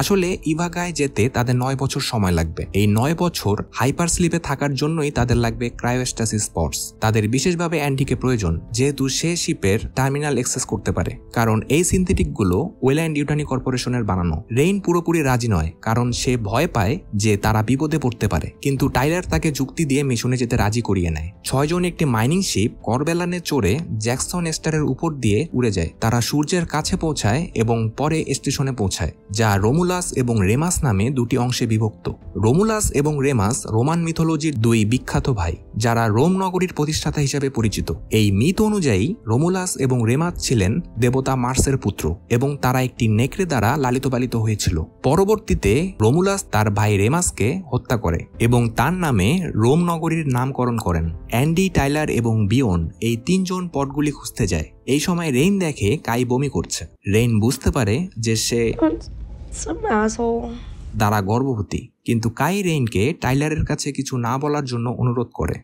আসলে ইভাগায় যেতে তাদের 9 বছর সময় লাগবে। এই 9 বছর হাইপার স্লিপে থাকার জন্যই তাদের লাগবে ক্রায়োস্ট্যাসিস পডস। তাদের বিশেষভাবে অ্যান্ডিকে প্রয়োজন, যেহেতু সে শিপের টার্মিনাল অ্যাক্সেস করতে পারে, কারণ এই সিনথেটিকগুলো ওয়েল্যান্ড ইউটানি কর্পোরেশনের বানানো। রেইন পুরোপুরি রাজি নয়, কারণ সে ভয় পায় যে তারা বিপদে পড়তে পারে, কিন্তু টাইলার তাকে যুক্তি দিয়ে মিশনে যেতে রাজি করিয়ে নেয়। 6 জন একটি মাইনিং শিপ করবেলানে চড়ে জ্যাকসন স্টারের উপর দিয়ে উড়ে যায়। তারা সূর্যের কাছে পৌঁছায় এবং পরে স্টেশনে পৌঁছায়, যা রোমুলাস এবং রেমাস নামে দুটি অংশে বিভক্ত। রোমুলাস এবং রেমাস রোমান মিথোলজির দুই বিখ্যাত ভাই, যারা রোম নগরীর প্রতিষ্ঠাতা হিসেবে পরিচিত। এই মিথ অনুযায়ী রোমুলাস এবং রেমাস ছিলেন দেবতা মার্সের পুত্র এবং তারা একটি নেকড়ে দ্বারা লালিত পালিত হয়েছিল। পরবর্তীতে রোমুলাস তার ভাই রেমাসকে হত্যা করে এবং তার নামে রোম নগরীর নামকরণ করেন। অ্যান্ডি, টাইলার এবং বিয়ন এই 3 জন পটগুলি খুঁজতে যায়। এই সময় রেইন দেখে কাই বমি করছে। রেইন বুঝতে পারে যে সে দ্বারা গর্ভবতী, কিন্তু কাই রেইনকে টাইলারের কাছে কিছু না বলার জন্য অনুরোধ করে।